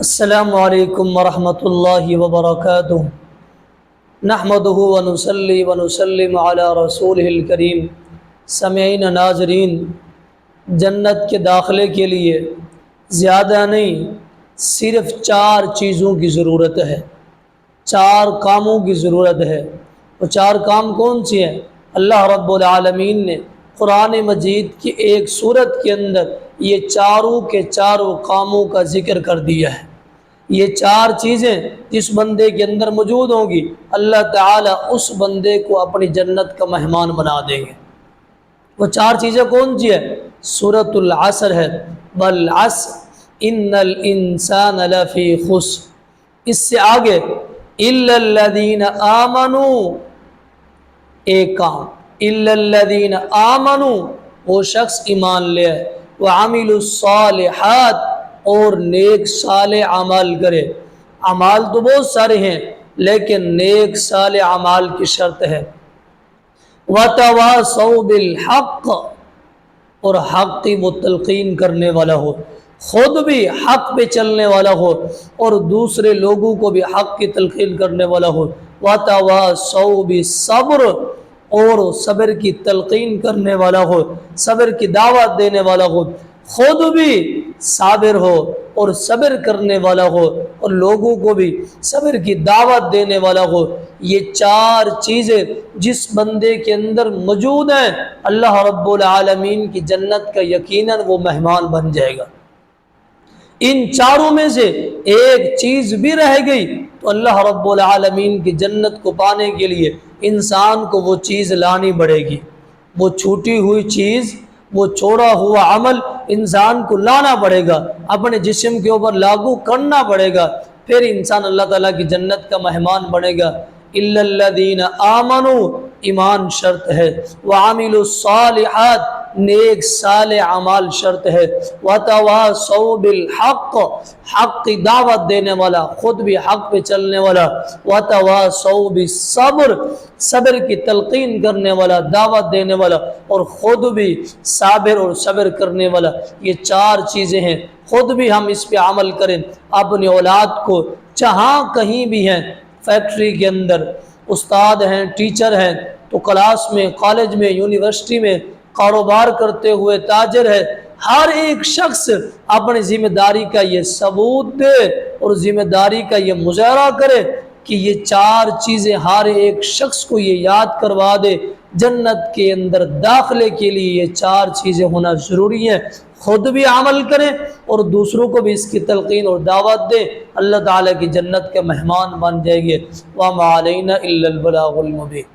السلام علیکم ورحمۃ اللہ وبرکاتہ نحمدہ ونصلی ونسلم علی رسولہ الکریم۔ سامعین ناظرین، جنت کے داخلے کے لیے زیادہ نہیں، صرف 4 چیزوں کی ضرورت ہے، 4 کاموں کی ضرورت ہے۔ وہ 4 کام کون سی ہیں؟ اللہ رب العالمین نے قرآن مجید کی ایک سورت کے اندر یہ چاروں کے چاروں کاموں کا ذکر کر دیا ہے۔ یہ 4 چیزیں جس بندے کے اندر موجود ہوں گی، اللہ تعالیٰ اس بندے کو اپنی جنت کا مہمان بنا دیں گے۔ وہ 4 چیزیں کون سی ہیں؟ سورۃ العصر ہے، والعصر ان الانسان لفی خسر۔ اس سے آگے الا الذین آمنوا، ایک کام، الا الذین آمنوا، وہ شخص ایمان لے آئے، وعملوا الصالحات، اور نیک صالح اعمال کرے۔ اعمال تو بہت سارے ہیں لیکن نیک صالح اعمال کی شرط ہے۔ وتواصوا بالحق، اور حق کی وہ تلقین کرنے والا ہو، خود بھی حق پہ چلنے والا ہو اور دوسرے لوگوں کو بھی حق کی تلقین کرنے والا ہو۔ وتواصوا بالصبر، اور صبر کی تلقین کرنے والا ہو، صبر کی دعوت دینے والا ہو، خود بھی صابر ہو اور صبر کرنے والا ہو اور لوگوں کو بھی صبر کی دعوت دینے والا ہو۔ یہ 4 چیزیں جس بندے کے اندر موجود ہیں، اللہ رب العالمین کی جنت کا یقیناً وہ مہمان بن جائے گا۔ ان 4 میں سے ایک چیز بھی رہ گئی تو اللہ رب العالمین کی جنت کو پانے کے لیے انسان کو وہ چیز لانی پڑے گی۔ وہ چھوٹی ہوئی چیز، وہ چھوڑا ہوا عمل انسان کو لانا پڑے گا، اپنے جسم کے اوپر لاگو کرنا پڑے گا، پھر انسان اللہ تعالیٰ کی جنت کا مہمان بنے گا۔ الا الذین آمنوا، ایمان شرط ہے، وعملوا الصالحات، نیک صالح اعمال شرط ہے، وتواصوا بالحق، حق کی دعوت دینے والا، خود بھی حق پہ چلنے والا، وتواصوا بالصبر، صبر کی تلقین کرنے والا، دعوت دینے والا، اور خود بھی صابر اور صبر کرنے والا۔ یہ 4 چیزیں ہیں، خود بھی ہم اس پہ عمل کریں، اپنی اولاد کو جہاں کہیں بھی ہیں، فیکٹری کے اندر استاد ہیں، ٹیچر ہیں تو کلاس میں، کالج میں، یونیورسٹی میں، کاروبار کرتے ہوئے تاجر ہے، ہر ایک شخص اپنی ذمہ داری کا یہ ثبوت دے اور ذمہ داری کا یہ مظاہرہ کرے کہ یہ 4 چیزیں ہر ایک شخص کو یہ یاد کروا دے۔ جنت کے اندر داخلے کے لیے یہ 4 چیزیں ہونا ضروری ہیں، خود بھی عمل کریں اور دوسروں کو بھی اس کی تلقین اور دعوت دیں، اللہ تعالیٰ کی جنت کے مہمان بن جائیں گے۔ وَمَا عَلَيْنَا إِلَّا الْبَلَاغُ الْمُبِينُ۔